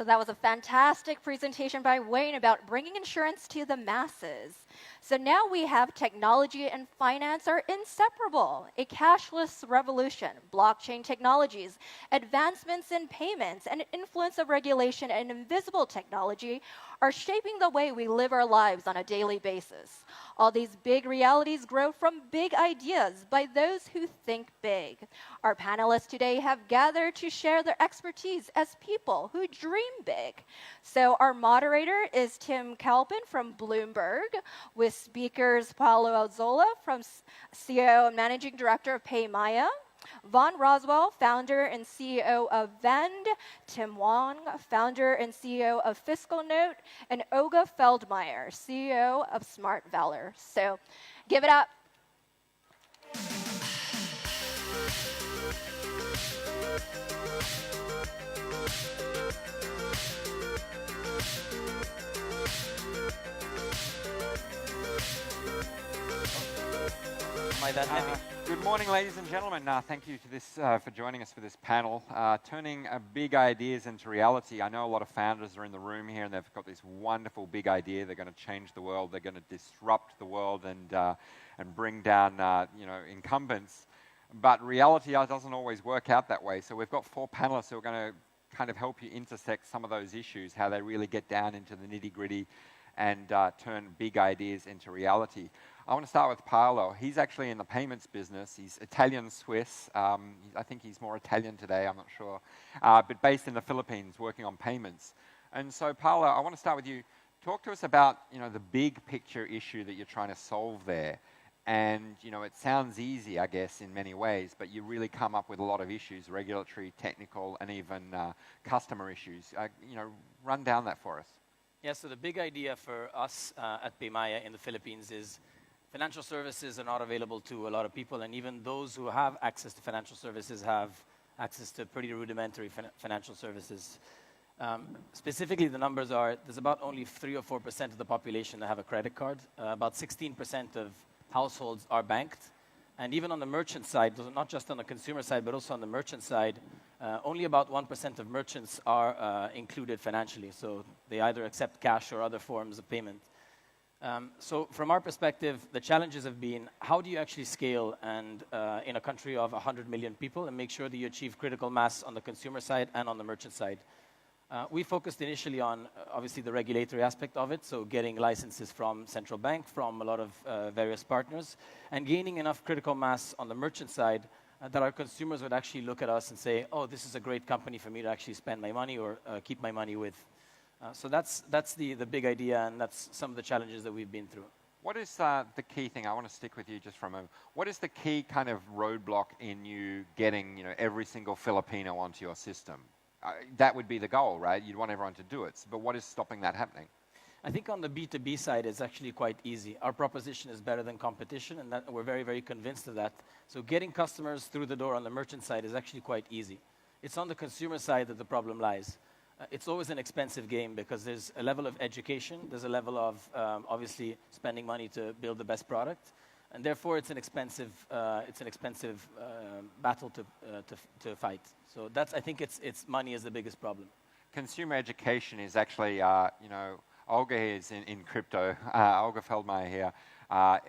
So that was a fantastic presentation by Wayne about bringing insurance to the masses. So now we have technology and finance are inseparable. A cashless revolution, blockchain technologies, advancements in payments, and influence of regulation and invisible technology are shaping the way we live our lives on a daily basis. All these big realities grow from big ideas by those who think big. Our panelists today have gathered to share their expertise as people who dream big. So our moderator is Tim Culpan from Bloomberg, with speakers Paolo Azzola, CEO and Managing Director of PayMaya, Vaughan Rowsell, founder and CEO of Vend, Tim Hwang, founder and CEO of FiscalNote, and Olga Feldmeier, CEO of SMART VALOR. So give it up. Am I that heavy? Good morning, ladies and gentlemen. Thank you to for joining us for this panel. Turning big ideas into reality. I know a lot of founders are in the room here, and they've got this wonderful big idea. They're going to change the world. They're going to disrupt the world and bring down incumbents. But reality doesn't always work out that way. So we've got 4 panelists who are going to kind of help you intersect some of those issues, how they really get down into the nitty-gritty and turn big ideas into reality. I want to start with Paolo. He's actually in the payments business. He's Italian-Swiss. I think he's more Italian today, I'm not sure. But based in the Philippines, working on payments. And so, Paolo, I want to start with you. Talk to us about the big picture issue that you're trying to solve there. And it sounds easy, I guess, in many ways, but you really come up with a lot of issues, regulatory, technical, and even customer issues. Run down that for us. Yeah, so the big idea for us at PayMaya in the Philippines is financial services are not available to a lot of people, and even those who have access to financial services have access to pretty rudimentary financial services. Specifically, the numbers are, there's about only 3 or 4% of the population that have a credit card. About 16% of households are banked. And even on the merchant side, not just on the consumer side, but also on the merchant side, only about 1% of merchants are included financially. So they either accept cash or other forms of payment. So from our perspective, the challenges have been, how do you actually scale and in a country of 100 million people and make sure that you achieve critical mass on the consumer side and on the merchant side? We focused initially on, obviously, the regulatory aspect of it, so getting licenses from central bank, from a lot of various partners, and gaining enough critical mass on the merchant side that our consumers would actually look at us and say, oh, this is a great company for me to actually spend my money or keep my money with. So that's the big idea, and that's some of the challenges that we've been through. What is the key thing? I want to stick with you just for a moment. What is the key kind of roadblock in you getting every single Filipino onto your system? That would be the goal, right? You'd want everyone to do it. But what is stopping that happening? I think on the B2B side, it's actually quite easy. Our proposition is better than competition, and that we're very, very convinced of that. So getting customers through the door on the merchant side is actually quite easy. It's on the consumer side that the problem lies. It's always an expensive game because there's a level of education, there's a level of obviously spending money to build the best product, and therefore it's an expensive battle to fight. So I think it's money is the biggest problem. Consumer education is actually, Olga is in crypto. Olga Feldmeier here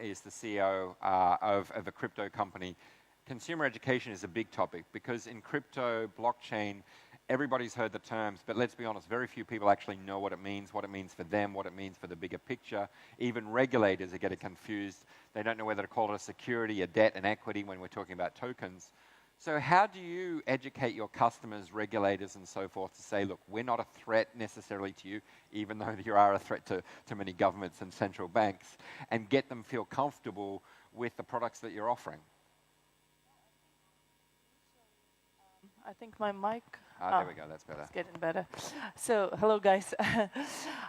is the CEO of a crypto company. Consumer education is a big topic because in crypto, blockchain, everybody's heard the terms, but let's be honest, very few people actually know what it means for them, what it means for the bigger picture. Even regulators are getting confused. They don't know whether to call it a security, a debt, an equity when we're talking about tokens. So how do you educate your customers, regulators, and so forth to say, look, we're not a threat necessarily to you, even though you are a threat to many governments and central banks, and get them feel comfortable with the products that you're offering? I think my mic... there we go, that's better. It's getting better. So, hello guys.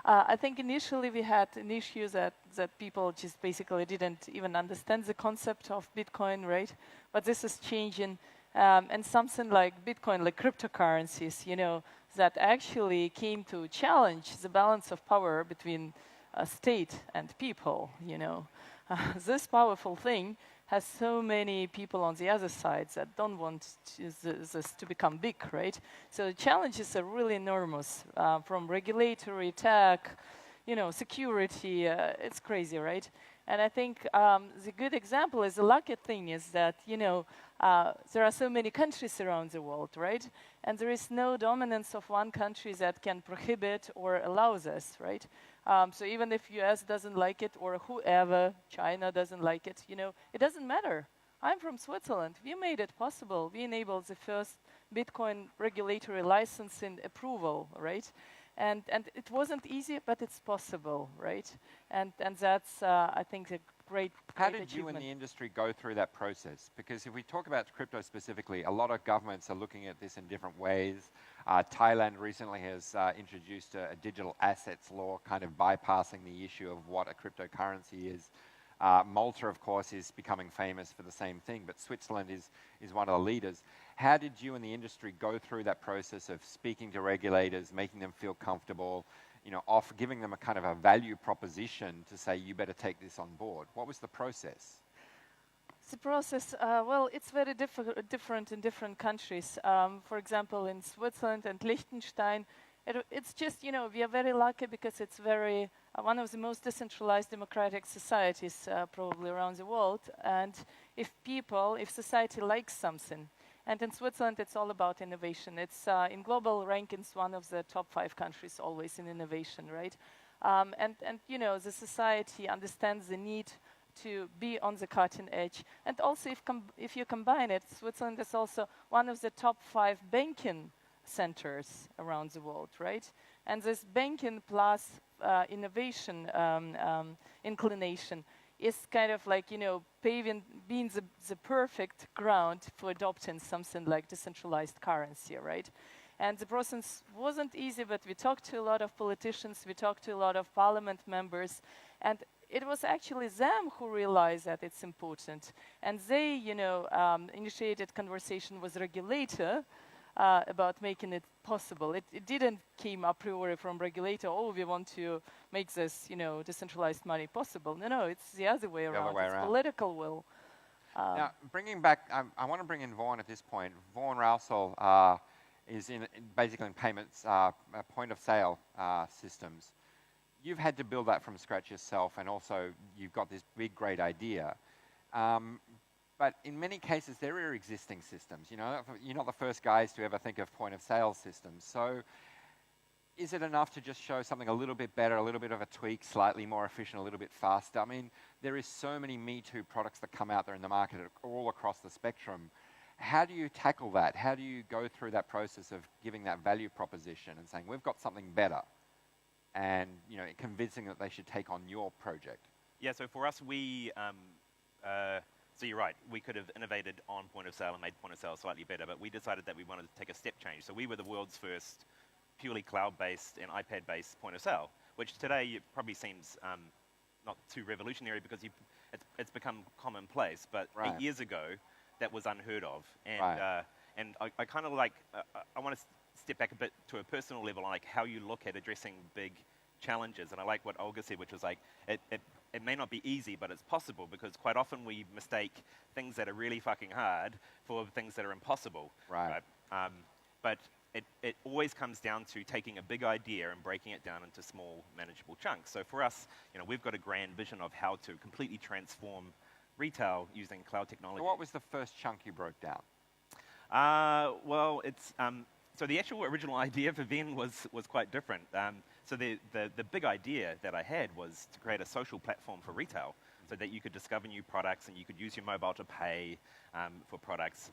I think initially we had an issue that people just basically didn't even understand the concept of Bitcoin, right? But this is changing. And something like Bitcoin, like cryptocurrencies, that actually came to challenge the balance of power between state and people, This powerful thing has so many people on the other side that don't want this to become big, right? So the challenges are really enormous, from regulatory, tech, security. It's crazy, right? And I think the good example is the lucky thing is that, there are so many countries around the world, right? And there is no dominance of one country that can prohibit or allow this, right? So even if US doesn't like it or whoever, China doesn't like it, it doesn't matter. I'm from Switzerland. We made it possible. We enabled the first Bitcoin regulatory licensing approval, right? And it wasn't easy, but it's possible, right? And that's, I think, a great How did achievement. you and the industry go through that process? Because if we talk about crypto specifically, a lot of governments are looking at this in different ways. Thailand recently has introduced a digital assets law, kind of bypassing the issue of what a cryptocurrency is. Malta, of course, is becoming famous for the same thing, but Switzerland is one of the leaders. How did you and the industry go through that process of speaking to regulators, making them feel comfortable, giving them a kind of a value proposition to say, you better take this on board? What was the process? The process, well, it's very different in different countries. For example, in Switzerland and Liechtenstein, it's just, we are very lucky because it's very one of the most decentralized democratic societies probably around the world. And if society likes something, and in Switzerland, it's all about innovation. It's in global rankings, one of the top 5 countries always in innovation, right? And the society understands the need to be on the cutting edge. And also, if you combine it, Switzerland is also one of the top 5 banking centers around the world, right? And this banking plus innovation inclination is kind of like, being the perfect ground for adopting something like decentralized currency, right? And the process wasn't easy, but we talked to a lot of politicians, we talked to a lot of parliament members, and it was actually them who realized that it's important. And they, initiated conversation with regulator about making it possible. It didn't came a priori from regulator, we want to make this, decentralized money possible. No, it's the other way around. It's political will. Now, bringing back, I want to bring in Vaughan at this point. Vaughan Rowsell is basically in payments, point of sale systems. You've had to build that from scratch yourself, and also you've got this big, great idea. But in many cases, there are existing systems. You're not the first guys to ever think of point-of-sale systems. So is it enough to just show something a little bit better, a little bit of a tweak, slightly more efficient, a little bit faster? I mean, there is so many Me Too products that come out there in the market all across the spectrum. How do you tackle that? How do you go through that process of giving that value proposition and saying, we've got something better, and convincing that they should take on your project? Yeah, so for us, so you're right, we could have innovated on point of sale and made point of sale slightly better, but we decided that we wanted to take a step change. So we were the world's first purely cloud-based and iPad-based point of sale, which today probably seems not too revolutionary because it's become commonplace. But 8 years ago, that was unheard of. And and I kind of like, I want to step back a bit to a personal level on like how you look at addressing big challenges. And I like what Olga said, which was like, it may not be easy, but it's possible, because quite often we mistake things that are really fucking hard for things that are impossible. Right? But it always comes down to taking a big idea and breaking it down into small, manageable chunks. So for us, we've got a grand vision of how to completely transform retail using cloud technology. So what was the first chunk you broke down? Well, it's so the actual original idea for Vend was quite different. So the big idea that I had was to create a social platform for retail, so that you could discover new products and you could use your mobile to pay for products.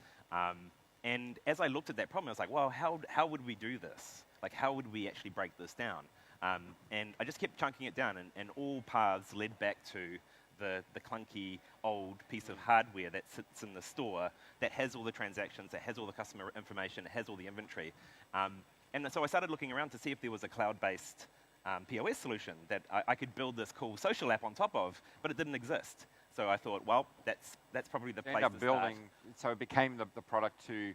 And as I looked at that problem, I was like, well, how would we do this? Like, how would we actually break this down? And I just kept chunking it down, and all paths led back to the clunky old piece of hardware that sits in the store that has all the transactions, that has all the customer information, that has all the inventory. And so I started looking around to see if there was a cloud-based POS solution that I could build this cool social app on top of, but it didn't exist. So I thought, well, that's probably the place to start. So it became the product to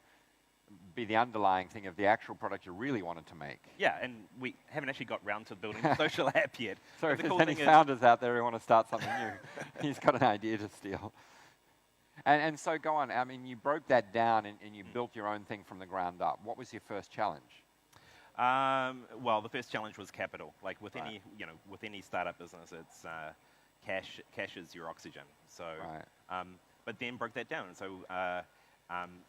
be the underlying thing of the actual product you really wanted to make. Yeah, and we haven't actually got round to building the social app yet. So if there's any founders out there who want to start something new, he's got an idea to steal. And so go on. I mean, you broke that down and you built your own thing from the ground up. What was your first challenge? Well, the first challenge was capital. Like with any, with any startup business, it's cash is your oxygen. So, but then broke that down. So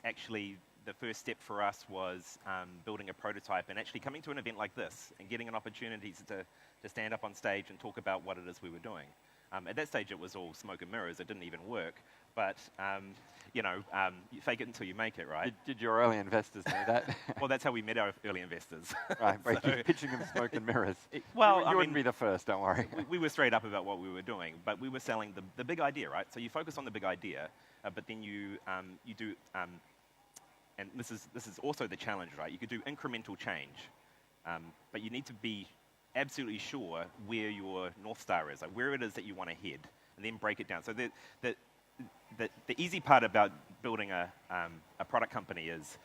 actually, the first step for us was building a prototype and actually coming to an event like this and getting an opportunity to stand up on stage and talk about what it is we were doing. At that stage, it was all smoke and mirrors. It didn't even work. But, you fake it until you make it, right? Did your early investors know that? Well, that's how we met our early investors. Right, by pitching them smoke and mirrors. Well, you wouldn't be the first, don't worry. We were straight up about what we were doing, but we were selling the big idea, right? So you focus on the big idea, but then you do, and this is also the challenge, right? You could do incremental change, but you need to be absolutely sure where your North Star is, like where it is that you want to head, and then break it down. So the easy part about building a product company is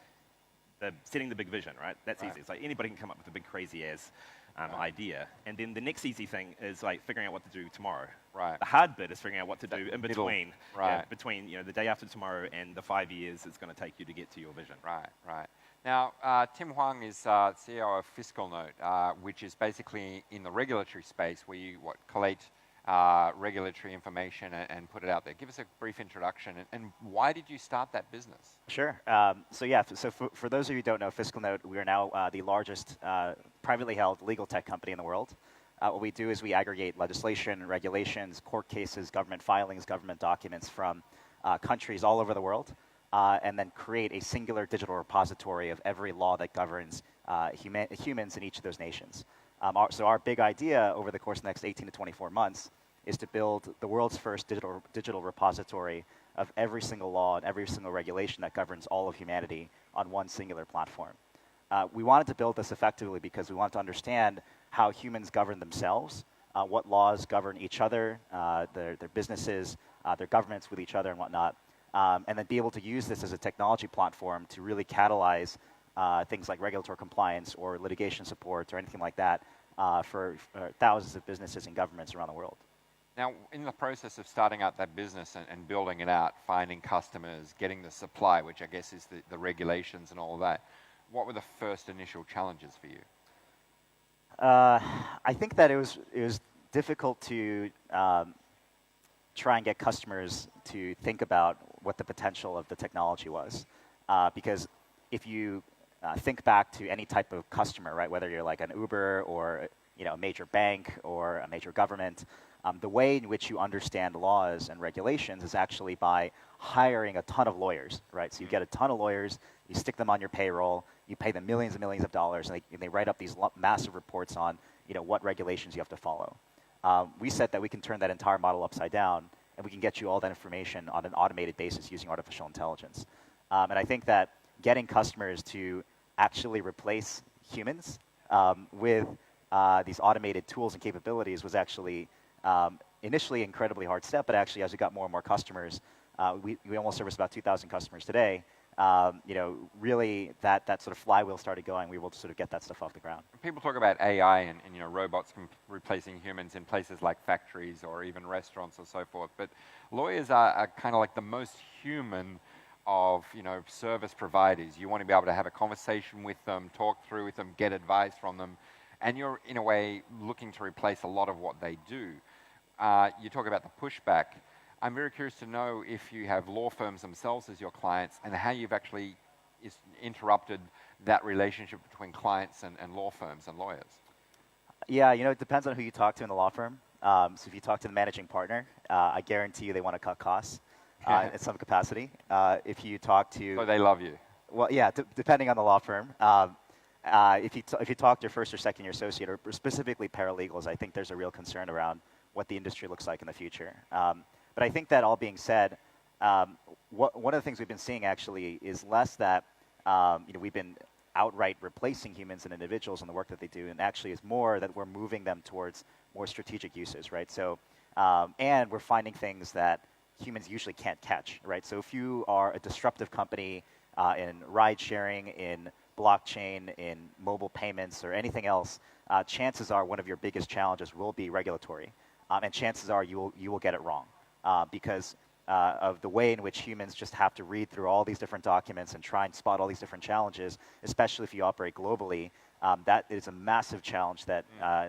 setting the big vision, right? That's easy. It's like anybody can come up with a big crazy ass idea. And then the next easy thing is like figuring out what to do tomorrow. Right. The hard bit is figuring out what to do in between. Right. Between the day after tomorrow and the 5 years it's going to take you to get to your vision. Right. Now, Tim Hwang is CEO of FiscalNote, which is basically in the regulatory space where you collate regulatory information and put it out there. Give us a brief introduction, and why did you start that business? Sure. So for those of you who don't know, FiscalNote, we are now the largest privately held legal tech company in the world. What we do is we aggregate legislation, regulations, court cases, government filings, government documents from countries all over the world, and then create a singular digital repository of every law that governs humans in each of those nations. So our big idea over the course of the next 18 to 24 months is to build the world's first digital repository of every single law and every single regulation that governs all of humanity on one singular platform. We wanted to build this effectively because we wanted to understand how humans govern themselves, what laws govern each other, their businesses, their governments with each other and whatnot, and then be able to use this as a technology platform to really catalyze things like regulatory compliance or litigation support or anything like that for thousands of businesses and governments around the world. Now, in the process of starting out that business and building it out, finding customers, getting the supply, which I guess is the regulations and all of that, what were the first initial challenges for you? I think that it was difficult to try and get customers to think about what the potential of the technology was, because if you think back to any type of customer, right, whether you're like an Uber or a major bank or a major government, the way in which you understand laws and regulations is actually by hiring a ton of lawyers, right? So you get a ton of lawyers, you stick them on your payroll, you pay them millions and millions of dollars, and they write up these massive reports on what regulations you have to follow. We said that we can turn that entire model upside down, and we can get you all that information on an automated basis using artificial intelligence. And I think that getting customers to actually replace humans with these automated tools and capabilities was actually initially an incredibly hard step, but actually as we got more and more customers, we almost service about 2,000 customers today. Really that sort of flywheel started going. We were able to sort of get that stuff off the ground. People talk about AI and robots replacing humans in places like factories or even restaurants or so forth, but lawyers are kind of like the most human of service providers. You want to be able to have a conversation with them, talk through with them, get advice from them, and you're in a way looking to replace a lot of what they do. You talk about the pushback. I'm very curious to know if you have law firms themselves as your clients and how you've actually interrupted that relationship between clients and law firms and lawyers. Yeah, it depends on who you talk to in the law firm. So if you talk to the managing partner, I guarantee you they want to cut costs in some capacity. If you talk to... So they love you. Well, yeah, depending on the law firm. If you talk to your first or second year associate, or specifically paralegals, I think there's a real concern around what the industry looks like in the future. But I think that all being said, one of the things we've been seeing actually is less that we've been outright replacing humans and individuals in the work that they do, and actually is more that we're moving them towards more strategic uses, right? So, and we're finding things that humans usually can't catch, right? So if you are a disruptive company in ride sharing, in blockchain, in mobile payments, or anything else, chances are one of your biggest challenges will be regulatory, and chances are you will get it wrong. Because of the way in which humans just have to read through all these different documents and try and spot all these different challenges, especially if you operate globally, that is a massive challenge that,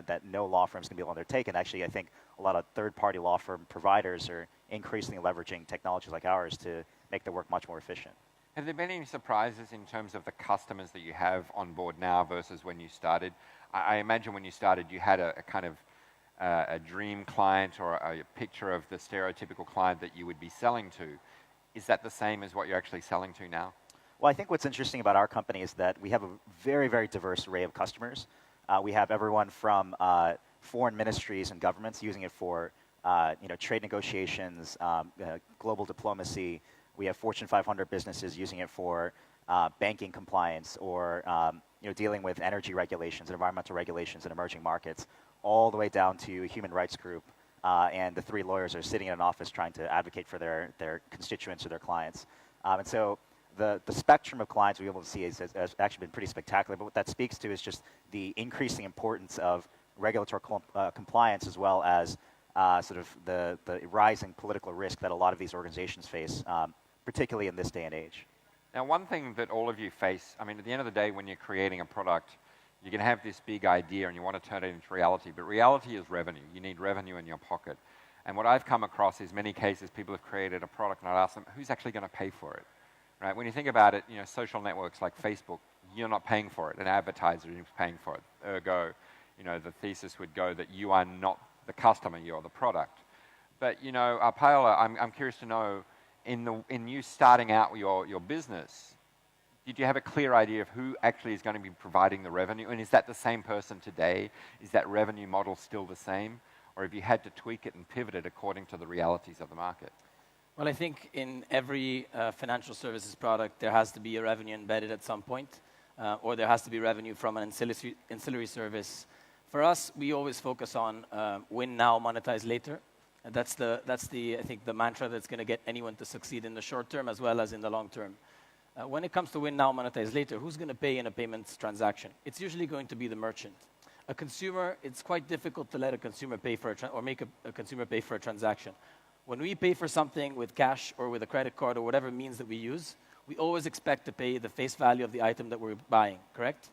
that no law firm is going to be able to undertake. And actually, I think a lot of third-party law firm providers are increasingly leveraging technologies like ours to make their work much more efficient. Have there been any surprises in terms of the customers that you have on board now versus when you started? I imagine when you started, you had a kind of a dream client or a picture of the stereotypical client that you would be selling to. Is that the same as what you're actually selling to now? Well, I think what's interesting about our company is that we have a very, very diverse array of customers. We have everyone from foreign ministries and governments using it for trade negotiations, global diplomacy. We have Fortune 500 businesses using it for banking compliance or dealing with energy regulations and environmental regulations in emerging markets, all the way down to a human rights group. And the 3 lawyers are sitting in an office trying to advocate for their constituents or their clients. And so the spectrum of clients we're able to see has actually been pretty spectacular. But what that speaks to is just the increasing importance of regulatory compliance, as well as sort of the rising political risk that a lot of these organizations face, particularly in this day and age. Now, one thing that all of you face, I mean, at the end of the day, when you're creating a product, you can have this big idea and you want to turn it into reality, but reality is revenue. You need revenue in your pocket. And what I've come across is many cases people have created a product and I'd ask them, who's actually going to pay for it? Right? When you think about it, social networks like Facebook, you're not paying for it. An advertiser is paying for it. Ergo, the thesis would go that you are not the customer, you're the product. But, Paolo, I'm curious to know, in you starting out your business, did you have a clear idea of who actually is going to be providing the revenue? And is that the same person today? Is that revenue model still the same? Or have you had to tweak it and pivot it according to the realities of the market? Well, I think in every financial services product, there has to be a revenue embedded at some point, or there has to be revenue from an ancillary service. For us, we always focus on win now, monetize later. And that's I think, the mantra that's going to get anyone to succeed in the short term as well as in the long term. When it comes to win now, monetize later, who's going to pay in a payments transaction? It's usually going to be the merchant. A consumer, it's quite difficult to let a consumer pay for or make a consumer pay for a transaction. When we pay for something with cash or with a credit card or whatever means that we use, we always expect to pay the face value of the item that we're buying, correct?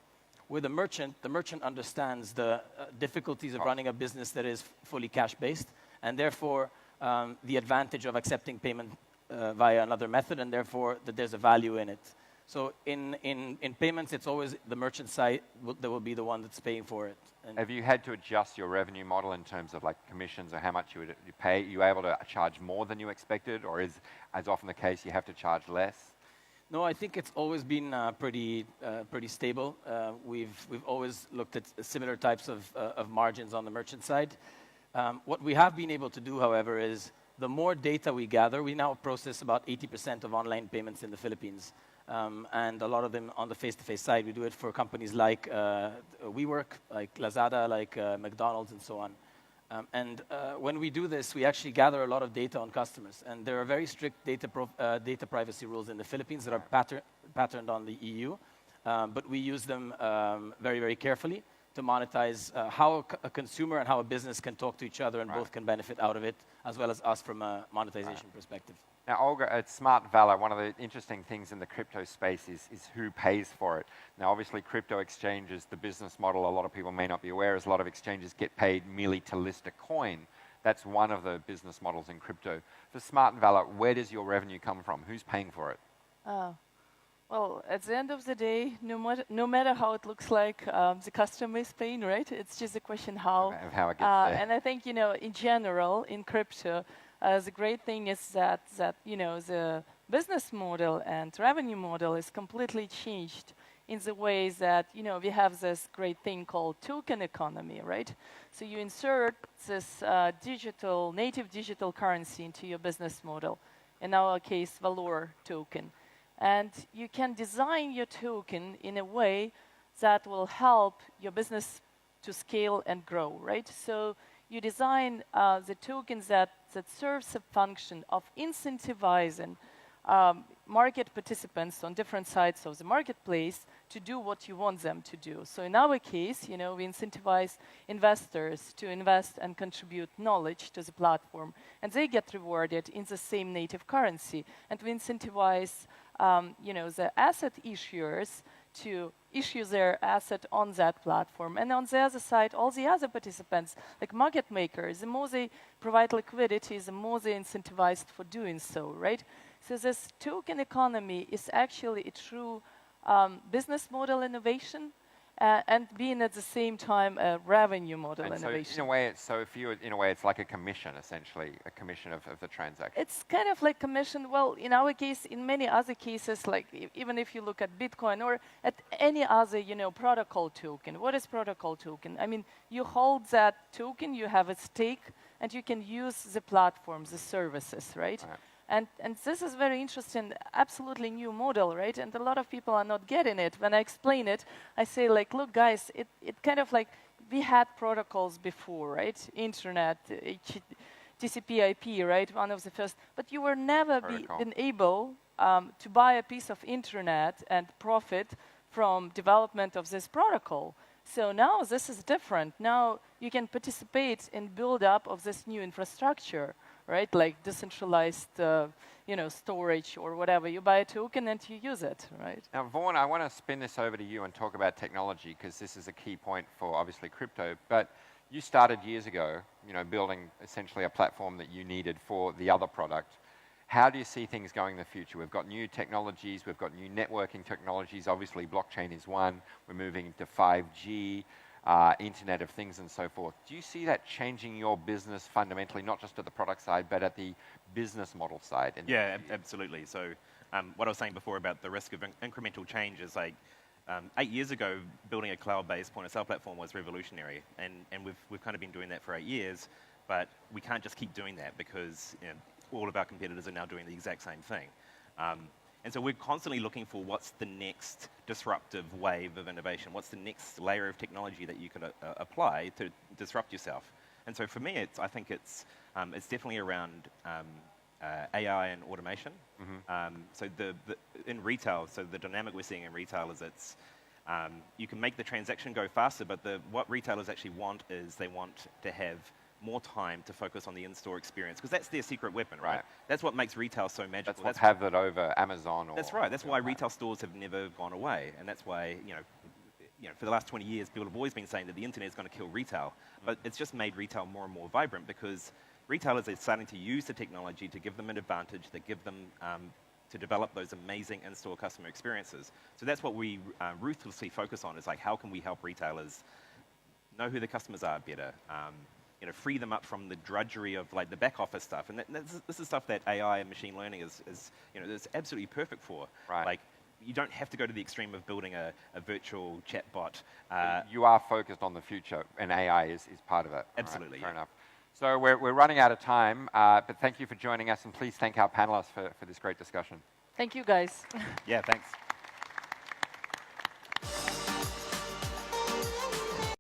With the merchant understands the difficulties of running a business that is fully cash-based, and therefore the advantage of accepting payment via another method, and therefore that there's a value in it. So in payments, it's always the merchant side that will be the one that's paying for it. And have you had to adjust your revenue model in terms of like commissions or how much you pay? Are you able to charge more than you expected, or is, as often the case, you have to charge less? No, I think it's always been pretty stable. We've always looked at similar types of margins on the merchant side. What we have been able to do, however, is the more data we gather, we now process about 80% of online payments in the Philippines. And a lot of them on the face-to-face side. We do it for companies like WeWork, like Lazada, like McDonald's, and so on. When we do this, we actually gather a lot of data on customers. And there are very strict data privacy rules in the Philippines that are patterned on the EU. But we use them very, very carefully to monetize how a consumer and how a business can talk to each other, and both can benefit out of it, as well as us from a monetization perspective. Now, Olga, at SMART VALOR, one of the interesting things in the crypto space is who pays for it. Now, obviously, crypto exchanges, the business model, a lot of people may not be aware, is a lot of exchanges get paid merely to list a coin. That's one of the business models in crypto. For SMART VALOR, where does your revenue come from? Who's paying for it? Well, at the end of the day, no matter how it looks like, the customer is paying, right? It's just a question how it gets there. And I think, in general, in crypto, the great thing is that the business model and revenue model is completely changed in the way that, we have this great thing called token economy, right? So you insert this native digital currency into your business model, in our case, Valor token. And you can design your token in a way that will help your business to scale and grow, right? So you design the tokens that serves a function of incentivizing market participants on different sides of the marketplace to do what you want them to do. So in our case, we incentivize investors to invest and contribute knowledge to the platform, and they get rewarded in the same native currency. And we incentivize, the asset issuers to issue their asset on that platform. And on the other side, all the other participants, like market makers, the more they provide liquidity, the more they're incentivized for doing so, right? So this token economy is actually a true business model innovation and being at the same time a revenue model innovation. So in a way, it's like a commission, essentially, a commission of the transaction. It's kind of like commission. Well, in our case, in many other cases, like even if you look at Bitcoin or at any other, protocol token. What is protocol token? I mean, you hold that token, you have a stake, and you can use the platform, the services, right? And this is very interesting, absolutely new model, right? And a lot of people are not getting it. When I explain it, I say, like, look, guys, it kind of like, we had protocols before, right? Internet, TCP/IP, right? One of the first. But you were never been able to buy a piece of internet and profit from development of this protocol. So now this is different. Now you can participate in build-up of this new infrastructure, right? Like decentralized, storage or whatever. You buy a token and you use it, right? Now, Vaughan, I want to spin this over to you and talk about technology, because this is a key point for, obviously, crypto. But you started years ago, building essentially a platform that you needed for the other product. How do you see things going in the future? We've got new technologies, we've got new networking technologies. Obviously, blockchain is one. We're moving to 5G. Internet of Things and so forth. Do you see that changing your business fundamentally, not just at the product side, but at the business model side? Yeah, absolutely. So what I was saying before about the risk of incremental change is like 8 years ago, building a cloud-based point-of-sale platform was revolutionary, and we've kind of been doing that for 8 years, but we can't just keep doing that because all of our competitors are now doing the exact same thing. And so we're constantly looking for what's the next disruptive wave of innovation, what's the next layer of technology that you could apply to disrupt yourself. And so for me, I think it's definitely around AI and automation. So in retail, so the dynamic we're seeing in retail is you can make the transaction go faster, but what retailers actually want is they want to have more time to focus on the in-store experience, because that's their secret weapon, right? That's what makes retail so magical. That's have it over Amazon. That's right. That's why retail stores have never gone away, and that's why for the last 20 years, people have always been saying that the internet is going to kill retail, but it's just made retail more and more vibrant because retailers are starting to use the technology to give them an advantage, that give them to develop those amazing in-store customer experiences. So that's what we ruthlessly focus on. Is like, how can we help retailers know who the customers are better? Free them up from the drudgery of like the back office stuff, and this is stuff that AI and machine learning is absolutely perfect for. Right. Like, you don't have to go to the extreme of building a virtual chatbot. You are focused on the future, and AI is part of it. Absolutely. Right? Fair enough. So we're running out of time, but thank you for joining us, and please thank our panelists for this great discussion. Thank you, guys. Yeah, thanks.